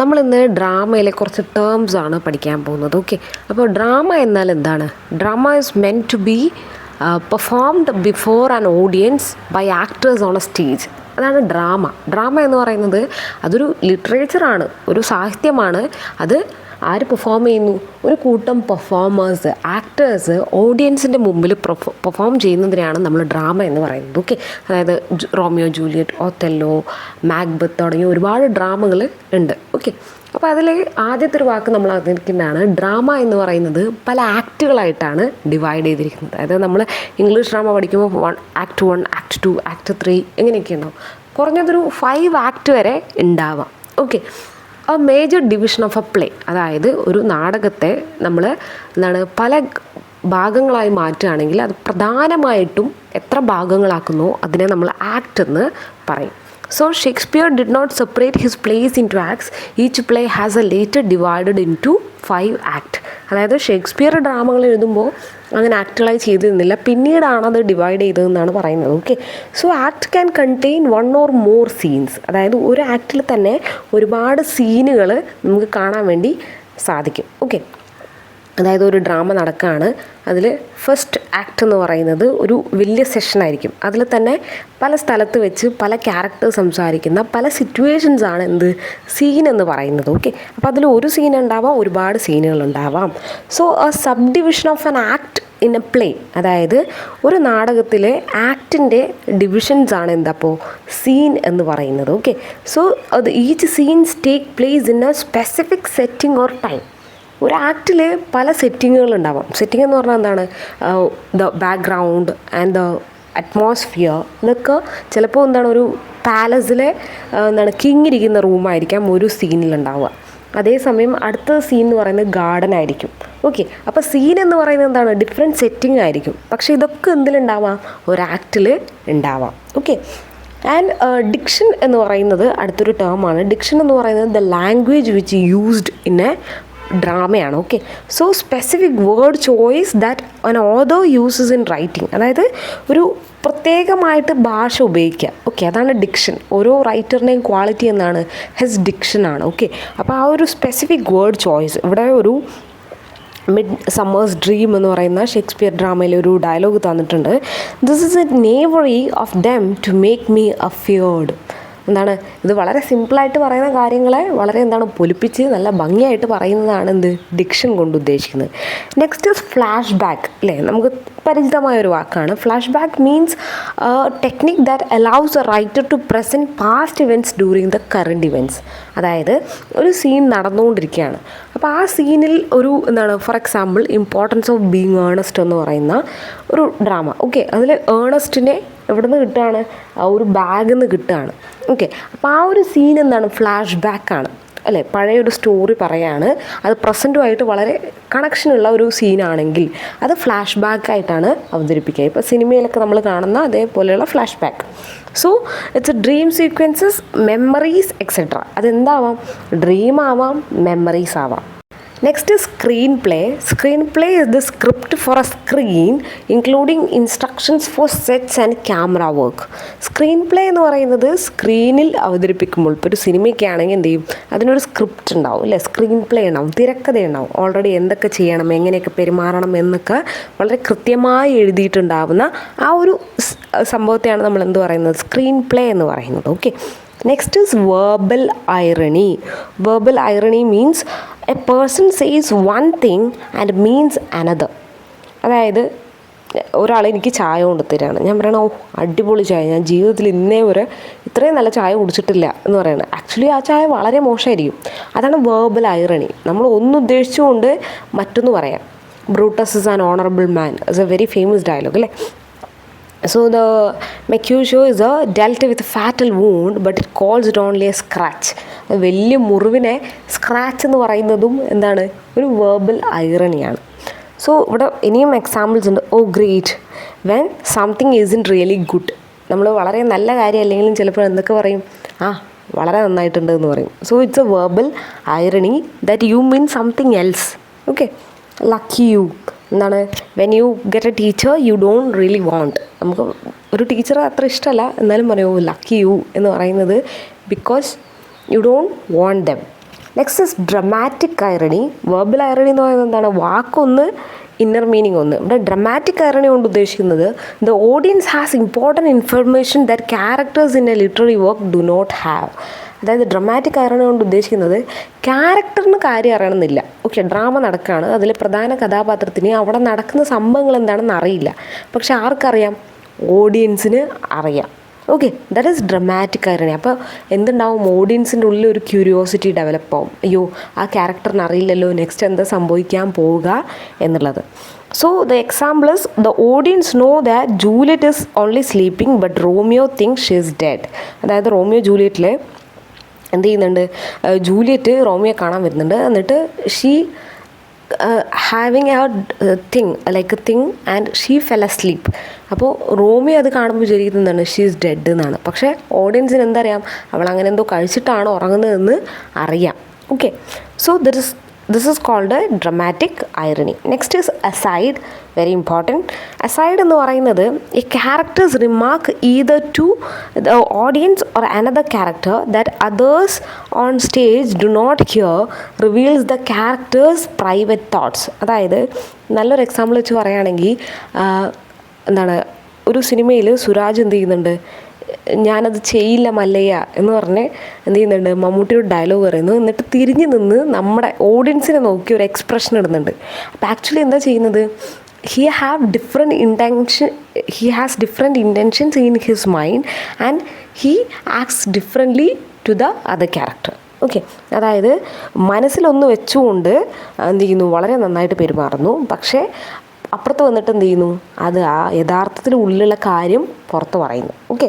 നമ്മളിന്ന് ഡ്രാമയിലെ കുറച്ച് ടേംസ് ആണ് പഠിക്കാൻ പോകുന്നത്. ഓക്കെ, അപ്പോൾ ഡ്രാമ എന്നാൽ എന്താണ്? Drama is meant to be performed before an audience by actors on a stage. അതാണ് ഡ്രാമ. ഡ്രാമ എന്ന് പറയുന്നത് അതൊരു ലിറ്ററേച്ചറാണ്, ഒരു സാഹിത്യമാണ്. അത് ആര് പെർഫോം ചെയ്യുന്നു? ഒരു കൂട്ടം പെർഫോമേഴ്സ്, ആക്ടേഴ്സ് ഓഡിയൻസിൻ്റെ മുമ്പിൽ പെർഫോം ചെയ്യുന്നതിനെയാണ് നമ്മൾ ഡ്രാമ എന്ന് പറയുന്നത്. ഓക്കെ, അതായത് റോമിയോ ജൂലിയറ്റ്, ഓത്തെല്ലോ, മാക്ബത്ത് തുടങ്ങിയ ഒരുപാട് ഡ്രാമകൾ ഉണ്ട്. ഓക്കെ, അപ്പോൾ അതിൽ ആദ്യത്തെ ഒരു വാക്ക് നമ്മൾ അറിഞ്ഞിരിക്കുന്നതാണ്. ഡ്രാമ എന്ന് പറയുന്നത് പല ആക്റ്റുകളായിട്ടാണ് ഡിവൈഡ് ചെയ്തിരിക്കുന്നത്. അതായത് നമ്മൾ ഇംഗ്ലീഷ് ഡ്രാമ പഠിക്കുമ്പോൾ ആക്ട് 1, ആക്ട് 2, ആക്ട് 3 എങ്ങനെയൊക്കെ ഉണ്ടാവും. കുറഞ്ഞതൊരു 5 ആക്ട് വരെ ഉണ്ടാവാം. Okay, A major division of A play, അതായത് ഒരു നാടകത്തെ നമ്മൾ പല ഭാഗങ്ങളായി മാറ്റുകയാണെങ്കിൽ അത് പ്രധാനമായിട്ടും എത്ര ഭാഗങ്ങളാക്കുന്നോ അതിനെ നമ്മൾ ആക്ട് എന്ന് പറയും. So Shakespeare did not separate his plays into acts. Each play has a later divided into 5 acts. അതായത് ഷേക്സ്പിയർ ഡ്രാമകൾ എഴുതുമ്പോൾ അങ്ങനെ ആക്ടുകളായി ചെയ്തിരുന്നില്ല, പിന്നീടാണ് അത് ഡിവൈഡ് ചെയ്തതെന്നാണ് പറയുന്നത്. Okay, so act can contain 1 or more scenes. അതായത് ഒരു ആക്റ്റിൽ തന്നെ ഒരുപാട് സീനുകൾ നമുക്ക് കാണാൻ വേണ്ടി സാധിക്കും. ഓക്കെ, അതായത് ഒരു ഡ്രാമ നടക്കുകയാണ്, അതിൽ ഫസ്റ്റ് ആക്ട് എന്ന് പറയുന്നത് ഒരു വലിയ സെഷനായിരിക്കും. അതിൽ തന്നെ പല സ്ഥലത്ത് വെച്ച് പല ക്യാരക്ടേഴ്സ് സംസാരിക്കുന്ന പല സിറ്റുവേഷൻസാണ് എന്ത് സീൻ എന്ന് പറയുന്നത്. ഓക്കെ, അപ്പോൾ അതിൽ ഒരു സീൻ ഉണ്ടാവാം, ഒരുപാട് സീനുകൾ ഉണ്ടാവാം. So A sub division of an act in A play, അതായത് ഒരു നാടകത്തിലെ ആക്ടിൻ്റെ ഡിവിഷൻസാണ് എന്താപ്പോൾ സീൻ എന്ന് പറയുന്നത്. ഓക്കെ, സോ അത് each scenes take place in A specific setting or time. ഒരു ആക്റ്റിൽ പല സെറ്റിങ്ങുകളുണ്ടാവാം. സെറ്റിംഗ് എന്ന് പറഞ്ഞാൽ എന്താണ്? The background and the atmosphere. ഇതൊക്കെ ചിലപ്പോൾ എന്താണ് ഒരു പാലസിലെ കിങ് ഇരിക്കുന്ന റൂമായിരിക്കാം ഒരു സീനിലുണ്ടാവുക. അതേസമയം അടുത്ത സീൻ എന്ന് പറയുന്നത് ഗാർഡൻ ആയിരിക്കും. ഓക്കെ, അപ്പോൾ സീൻ എന്ന് പറയുന്നത് എന്താണ്? ഡിഫറെൻറ്റ് സെറ്റിംഗ് ആയിരിക്കും. പക്ഷേ ഇതൊക്കെ എന്തിലുണ്ടാവാം? ഒരു ആക്റ്റിൽ ഉണ്ടാവാം. ഓക്കെ, ആൻഡ് ഡിക്ഷൻ എന്ന് പറയുന്നത് അടുത്തൊരു ടേമാണ്. ഡിക്ഷൻ എന്ന് പറയുന്നത് the language which used in a ഡ്രാമയാണ്. Okay, so specific word choice that an author uses in writing. അതായത് ഒരു പ്രത്യേകമായിട്ട് ഭാഷ ഉപയോഗിക്കുക. ഓക്കെ, അതാണ് ഡിക്ഷൻ. ഓരോ റൈറ്ററിൻ്റെയും ക്വാളിറ്റി എന്നാണ് ഹിസ് ഡിക്ഷനാണ്. ഓക്കെ, അപ്പോൾ ആ ഒരു സ്പെസിഫിക് വേർഡ് ചോയ്സ്. ഇവിടെ ഒരു മിഡ് സമ്മേഴ്സ് ഡ്രീം എന്ന് പറയുന്ന ഷേക്സ്പിയർ ഡ്രാമയിൽ ഒരു ഡയലോഗ് തന്നിട്ടുണ്ട്. This is a knavery of them to make me afeard. എന്താണ് ഇത്? വളരെ സിമ്പിളായിട്ട് പറയുന്ന കാര്യങ്ങളെ വളരെ പൊലിപ്പിച്ച് നല്ല ഭംഗിയായിട്ട് പറയുന്നതാണ് എന്ത് ഡിക്ഷൻ കൊണ്ട് ഉദ്ദേശിക്കുന്നത്. Next is flash back. അല്ലേ, നമുക്ക് പരിചിതമായൊരു വാക്കാണ്. Flash back means technique that allows a writer to present past events during the current events. അതായത് ഒരു സീൻ നടന്നുകൊണ്ടിരിക്കുകയാണ്, അപ്പോൾ ആ സീനിൽ ഒരു for example Importance of Being Earnest എന്ന് പറയുന്ന ഒരു ഡ്രാമ. ഓക്കെ, അതിൽ ഏണസ്റ്റിനെ എവിടെ നിന്ന് കിട്ടുകയാണ്? ഒരു ബാഗിൽ നിന്ന് കിട്ടുകയാണ്. ഓക്കെ, അപ്പോൾ ആ ഒരു സീൻ ഫ്ലാഷ് ബാക്കാണ്. അല്ലേ, പഴയൊരു സ്റ്റോറി പറയാണ്, അത് പ്രസൻറ്റുമായിട്ട് വളരെ കണക്ഷനുള്ള ഒരു സീനാണെങ്കിൽ അത് ഫ്ലാഷ് ബാക്കായിട്ടാണ് അവതരിപ്പിക്കുക. ഇപ്പോൾ സിനിമയിലൊക്കെ നമ്മൾ കാണുന്ന അതേപോലെയുള്ള flashback. So it's a dream sequences, memories etcetera. അതെന്താവാം? ഡ്രീം ആവാം, മെമ്മറീസ് ആവാം. Next is screenplay. Screenplay is the script for a screen including instructions for sets and camera work. Screenplay എന്ന് പറയുന്നത് സ്ക്രീനിൽ അവതരിപ്പിക്കുമ്പോൾ, ഇപ്പോൾ ഒരു സിനിമയൊക്കെ ആണെങ്കിൽ എന്ത് ചെയ്യും? അതിനൊരു സ്ക്രിപ്റ്റ് ഉണ്ടാവും, അല്ലേ? സ്ക്രീൻ പ്ലേ ഉണ്ടാവും, തിരക്കഥ ഉണ്ടാവും. ഓൾറെഡി എന്തൊക്കെ ചെയ്യണം, എങ്ങനെയൊക്കെ പെരുമാറണം എന്നൊക്കെ വളരെ കൃത്യമായി എഴുതിയിട്ടുണ്ടാവുന്ന ആ ഒരു സംഭവത്തെയാണ് നമ്മൾ എന്ത് പറയുന്നത്? സ്ക്രീൻ പ്ലേ എന്ന് പറയുന്നത്. Okay, next is verbal irony. Verbal irony means A person says one thing and means another. അതായത് ഒരാൾ എനിക്ക് ചായ കൊണ്ടുത്തരാണ്, ഞാൻ പറയണം ഓ അടിപൊളി ചായ, ഞാൻ ജീവിതത്തിൽ ഇന്നേ വരെ ഇത്രയും നല്ല ചായ കുടിച്ചിട്ടില്ല എന്ന് പറയുന്നത്. ആക്ച്വലി ആ ചായ വളരെ മോശമായിരിക്കും. അതാണ് വെർബൽ ഐറണി. നമ്മൾ ഒന്നുദ്ദേശിച്ചുകൊണ്ട് മറ്റൊന്ന് പറയാം. Brutus is an honourable man is a very famous dialogue, അല്ലേ? So the Mercutio is a dealt with a fatal wound but it calls it only a scratch. വലിയ മുറിവിനെ സ്ക്രാച്ച് എന്ന് പറയുന്നതും എന്താണ്? ഒരു വെർബൽ ഐറണിയാണ്. സോ ഇവിടെ ഇനിയും എക്സാമ്പിൾസ് ഉണ്ട്. Oh great when something isn't really good. നമ്മൾ വളരെ നല്ല കാര്യം അല്ലെങ്കിലും ചിലപ്പോൾ എന്തൊക്കെ പറയും? ആ വളരെ നന്നായിട്ടുണ്ട് എന്ന് പറയും. So it's a verbal irony that you mean something else. Okay, lucky you. എന്താണ്? When you get a teacher you don't really want. നമുക്ക് ഒരു ടീച്ചറെ അത്ര ഇഷ്ടമല്ല, എന്നാലും പറയുമോ ലക്കി യു എന്ന് പറയുന്നത് because you don't want dum. Next is dramatic irony. Verbal irony എന്ന് പറയുന്നത് എന്താണ്? വാക്കൊന്ന് ഇന്നർ മീനിങ് ഒന്ന്. ഇവിടെ ഡ്രമാറ്റിക് ഐറണി കൊണ്ട് ഉദ്ദേശിക്കുന്നത് the audience has important information that characters in a literary work do not have. അതായത് ഡ്രമാറ്റിക് ഐറണി കൊണ്ട് ഉദ്ദേശിക്കുന്നത് ക്യാരക്ടറിന് കാര്യം അറിയണമെന്നില്ല. ഓക്കെ, ഡ്രാമ നടക്കുകയാണ്, അതിൽ പ്രധാന കഥാപാത്രത്തിന് അവിടെ നടക്കുന്ന സംഭവങ്ങൾ എന്താണെന്ന് അറിയില്ല, പക്ഷെ ആർക്കറിയാം? ഓഡിയൻസിന് അറിയാം. Okay, that is dramatic irony. അപ്പോൾ എന്തുണ്ടാവും? ഓഡിയൻസിൻ്റെ ഉള്ളിൽ ഒരു ക്യൂരിയോസിറ്റി ഡെവലപ്പ് ആവും. അയ്യോ, ആ ക്യാരക്ടറിന് അറിയില്ലല്ലോ നെക്സ്റ്റ് എന്താ സംഭവിക്കാൻ പോവുക എന്നുള്ളത്. So the example is the audience know that Juliet is only sleeping but Romeo thinks she is dead. അതായത് റോമിയോ ജൂലിയറ്റിൽ എന്ത് ചെയ്യുന്നുണ്ട്? ജൂലിയറ്റ് റോമിയോ കാണാൻ വരുന്നുണ്ട്, എന്നിട്ട് she having a thing and she fell asleep. അപ്പോൾ റോമിയോ അത് കാണുമ്പോൾ വിചാരിക്കുന്നത് എന്താണ്? ഷീ ഈസ് ഡെഡ് എന്നാണ്. പക്ഷേ ഓഡിയൻസിന് എന്തറിയാം? അവൾ അങ്ങനെ എന്തോ കഴിച്ചിട്ടാണ് ഉറങ്ങുന്നതെന്ന് അറിയാം. Okay, so this is called a dramatic irony. Next is aside, very important. Aside എന്ന് പറയുന്നത് a character's remark either to the audience or another character that others on stage do not hear reveals the character's private thoughts. അതായത് നല്ലൊരു example വെച്ച് പറയുകയാണെങ്കിൽ എന്താണ്, ഒരു സിനിമയിൽ സുരാജ് എന്ത് ചെയ്യുന്നുണ്ട്? ഞാനത് ചെയ്യില്ല മല്ലയ്യ എന്ന് പറഞ്ഞ് എന്ത് ചെയ്യുന്നുണ്ട്? മമ്മൂട്ടിയുടെ ഡയലോഗ് പറയുന്നു, എന്നിട്ട് തിരിഞ്ഞു നിന്ന് നമ്മുടെ ഓഡിയൻസിനെ നോക്കി ഒരു എക്സ്പ്രഷൻ ഇടുന്നുണ്ട്. അപ്പോൾ ആക്ച്വലി എന്താ ചെയ്യുന്നത്? he has different intentions in his mind and he acts differently to the other character. Okay, അതായത് മനസ്സിലൊന്ന് വെച്ചുകൊണ്ട് എന്ത് ചെയ്യുന്നു? വളരെ നന്നായിട്ട് പെരുമാറുന്നു, പക്ഷേ അപ്പുറത്ത് വന്നിട്ട് എന്ത് ചെയ്യുന്നു? അത് ആ യഥാർത്ഥത്തിൽ ഉള്ളിലുള്ള കാര്യം പുറത്ത് പറയുന്നു. ഓക്കെ,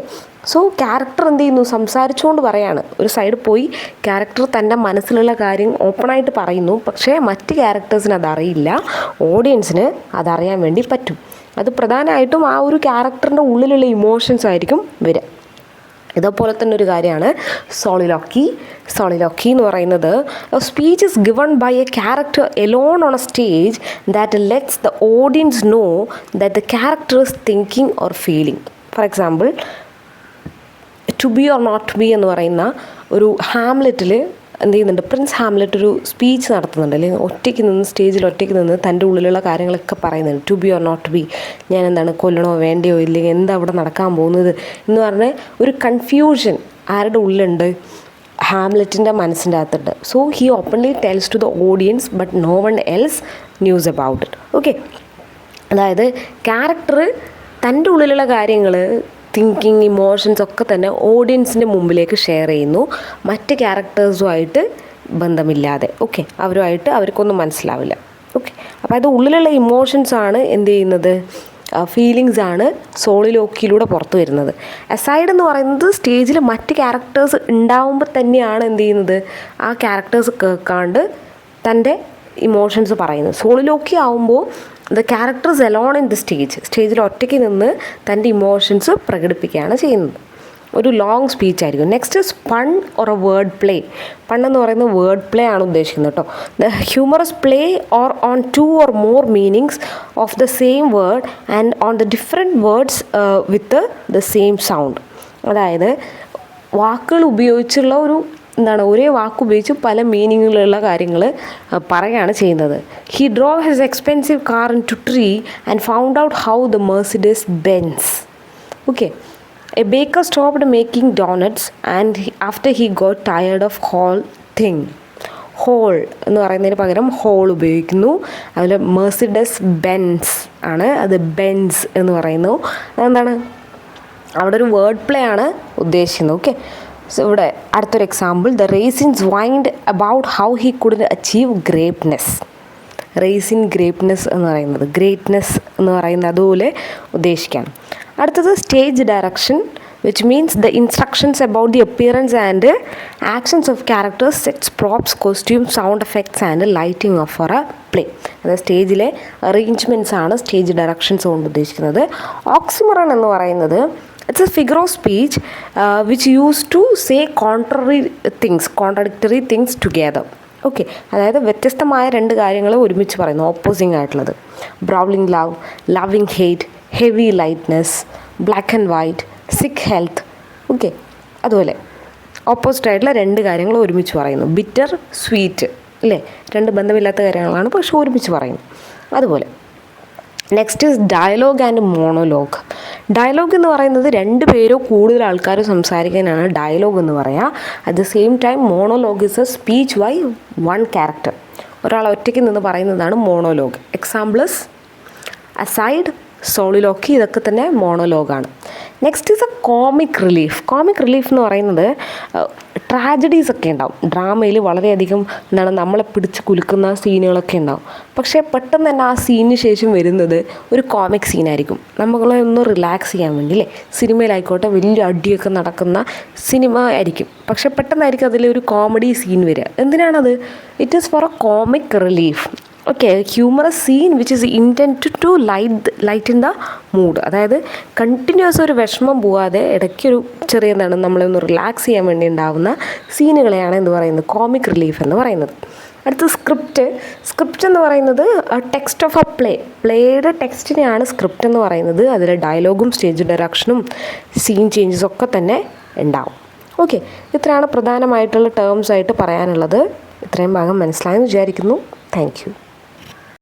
സോ ക്യാരക്ടർ എന്ത് ചെയ്യുന്നു? സംസാരിച്ചുകൊണ്ട് പറയാണ്. ഒരു സൈഡ് പോയി ക്യാരക്ടർ തൻ്റെ മനസ്സിലുള്ള കാര്യം ഓപ്പണായിട്ട് പറയുന്നു, പക്ഷേ മറ്റ് ക്യാരക്ടേഴ്സിന് അതറിയില്ല, ഓഡിയൻസിന് അതറിയാൻ വേണ്ടി പറ്റും. അത് പ്രധാനമായിട്ടും ആ ഒരു ക്യാരക്ടറിൻ്റെ ഉള്ളിലുള്ള ഇമോഷൻസ് ആയിരിക്കും വരിക. ഇതേപോലെ തന്നെ ഒരു കാര്യമാണ് സോളിലോക്കി എന്ന് പറയുന്നത് speech is given by a character alone on a stage that lets the audience know that the character is thinking or feeling. For example, to be or not to be എന്ന് പറയുന്ന ഒരു ഹാംലെറ്റിൽ എന്ത് ചെയ്യുന്നുണ്ട്? Prince Hamlet ഒരു speech നടത്തുന്നുണ്ട്, അല്ലെങ്കിൽ സ്റ്റേജിൽ ഒറ്റയ്ക്ക് നിന്ന് തൻ്റെ ഉള്ളിലുള്ള കാര്യങ്ങളൊക്കെ പറയുന്നുണ്ട്. To be or not to be, ഞാൻ എന്താണ് കൊല്ലണോ വേണ്ടയോ, ഇല്ലെങ്കിൽ എന്താ അവിടെ നടക്കാൻ പോകുന്നത് എന്ന് പറഞ്ഞ് ഒരു കൺഫ്യൂഷൻ ആരുടെ ഉള്ളിലുണ്ട്? ഹാംലെറ്റിൻ്റെ മനസ്സിൻ്റെ അകത്തുണ്ട്. So he openly tells to the audience but no one else knows about it. Okay, അതായത് ക്യാരക്ടർ തൻ്റെ ഉള്ളിലുള്ള കാര്യങ്ങൾ, തിങ്കിങ്, ഇമോഷൻസ് ഒക്കെ തന്നെ ഓഡിയൻസിൻ്റെ മുമ്പിലേക്ക് ഷെയർ ചെയ്യുന്നു, മറ്റ് ക്യാരക്ടേഴ്സുമായിട്ട് ബന്ധമില്ലാതെ. ഓക്കെ, അവർക്കൊന്നും മനസ്സിലാവില്ല. ഓക്കെ, അപ്പോൾ അത് ഉള്ളിലുള്ള ഇമോഷൻസാണ് എന്ത് ചെയ്യുന്നത്? ഫീലിങ്സ് ആണ് സോളിലോക്കിയിലൂടെ പുറത്തു വരുന്നത്. അസൈഡ് എന്ന് പറയുന്നത് സ്റ്റേജിൽ മറ്റ് ക്യാരക്ടേഴ്സ് ഉണ്ടാവുമ്പോൾ തന്നെയാണ് എന്ത് ചെയ്യുന്നത്? ആ ക്യാരക്ടേഴ്സ് കേൾക്കാണ്ട് തൻ്റെ ഇമോഷൻസ് പറയുന്നത്. സോളിലോക്കി ആവുമ്പോൾ the characters alone in the സ്റ്റേജിൽ ഒറ്റയ്ക്ക് നിന്ന് തൻ്റെ ഇമോഷൻസ് പ്രകടിപ്പിക്കുകയാണ് ചെയ്യുന്നത്. ഒരു ലോങ് സ്പീച്ച് ആയിരിക്കും. Next is pun or a word play. പണ്ണെന്ന് പറയുന്നത് വേർഡ് പ്ലേ ആണ് ഉദ്ദേശിക്കുന്നത് കേട്ടോ. The humorous play or on 2 or more meanings of the same word and on the different words with the same sound. അതായത് വാക്കുകൾ ഉപയോഗിച്ചുള്ള ഒരേ വാക്ക് ഉപയോഗിച്ച് പല മീനിങ്ങിലുള്ള കാര്യങ്ങൾ പറയുകയാണ് ചെയ്യുന്നത്. He drove his expensive car into tree and found out how the Mercedes Benz. Okay, a baker stopped making donuts and after he got tired of hole എന്ന് പറയുന്നതിന് പകരം ഹോൾ ഉപയോഗിക്കുന്നു. അതിൽ മെർസിഡീസ് ബെൻസ് ആണ്, അത് Benz എന്ന് പറയുന്നു. അതെന്താണ്? അവിടെ ഒരു വേർഡ് പ്ലേ ആണ് ഉദ്ദേശിക്കുന്നത്. ഓക്കെ, സോ ഇവിടെ അടുത്തൊരു example, the raisins wind about how he couldn't achieve greatness. Raisin greatness എന്ന് പറയുന്നത് അതുപോലെ ഉദ്ദേശിക്കാം. അടുത്തത് stage direction, which means the instructions about the appearance and actions of characters, sets, props, costumes, sound effects and lighting of for a play. അതായത് സ്റ്റേജിലെ arrangements ആണ് stage directions കൊണ്ട് ഉദ്ദേശിക്കുന്നത്. Oxymoron എന്ന് പറയുന്നത് it's a figure of speech which use to say contradictory things together. Okay, അതായത് വ്യത്യസ്തമായ രണ്ട് കാര്യങ്ങൾ ഒരുമിച്ച് പറയുന്നു, ഓപ്പോസിങ് ആയിട്ടുള്ളത്. Brawling love, loving hate, heavy lightness, black and white, sick health. Okay, അതുപോലെ ഓപ്പോസിറ്റ് ആയിട്ടുള്ള രണ്ട് കാര്യങ്ങൾ ഒരുമിച്ച് പറയുന്നു. ബിറ്റർ, സ്വീറ്റ് അല്ലേ, രണ്ട് ബന്ധമില്ലാത്ത കാര്യങ്ങളാണ് പക്ഷെ ഒരുമിച്ച് പറയുന്നു. അതുപോലെ next is dialogue and monologue. Dialogue എന്ന് പറയുന്നത് രണ്ട് പേരോ കൂടുതൽ ആൾക്കാർ സംസാരിക്കാനാണ് ഡയലോഗ് എന്ന് പറയുക. At the same time monologue is a speech by one character. ഒരാൾ ഒറ്റയ്ക്ക് നിന്ന് പറയുന്നതാണ് മോണോലോഗ്. എക്സാമ്പിൾസ് അസൈഡ്, സോളിലോക്കി, ഇതൊക്കെ തന്നെ മോണോലോഗാണ്. Next is a comic relief. Comic relief എന്ന് പറയുന്നത് ട്രാജഡീസ് ഒക്കെ ഉണ്ടാവും ഡ്രാമയിൽ. വളരെയധികം നമ്മളെ പിടിച്ച് കുലുക്കുന്ന സീനുകളൊക്കെ ഉണ്ടാവും. പക്ഷേ പെട്ടെന്ന് തന്നെ ആ സീനിന് ശേഷം വരുന്നത് ഒരു കോമിക് സീനായിരിക്കും, നമ്മളെ ഒന്ന് റിലാക്സ് ചെയ്യാൻ വേണ്ടി അല്ലേ. സിനിമയിലായിക്കോട്ടെ വലിയ അടിയൊക്കെ നടക്കുന്ന സിനിമ ആയിരിക്കും, പക്ഷേ പെട്ടെന്നായിരിക്കും അതിലൊരു കോമഡി സീൻ വരിക. എന്തിനാണത്? It is for a comic relief. Okay, humorous scene which is intent to lighten the mood. അതായത് കണ്ടിന്യൂസ് ഒരു വിഷമം പോവാതെ ഇടയ്ക്കൊരു ചെറിയ നമ്മളെ ഒന്ന് റിലാക്സ് ചെയ്യാൻ വേണ്ടി ഉണ്ടാവുന്ന സീനുകളെയാണ് എന്ത് പറയുന്നത്, കോമിക് റിലീഫ് എന്ന് പറയുന്നത്. അടുത്ത സ്ക്രിപ്റ്റ് എന്ന് പറയുന്നത് ടെക്സ്റ്റ് ഓഫ് എ പ്ലേയുടെ ടെക്സ്റ്റിനെയാണ് സ്ക്രിപ്റ്റ് എന്ന് പറയുന്നത്. അതിൽ ഡയലോഗും സ്റ്റേജ് ഡയറക്ഷനും സീൻ ചേഞ്ചസും ഒക്കെ തന്നെ ഉണ്ടാവും. ഓക്കെ, ഇത്രയാണ് പ്രധാനമായിട്ടുള്ള ടേംസ് ആയിട്ട് പറയാനുള്ളത്. ഇത്രയും ഭാഗം മനസ്സിലായെന്ന് വിചാരിക്കുന്നു. Thank you.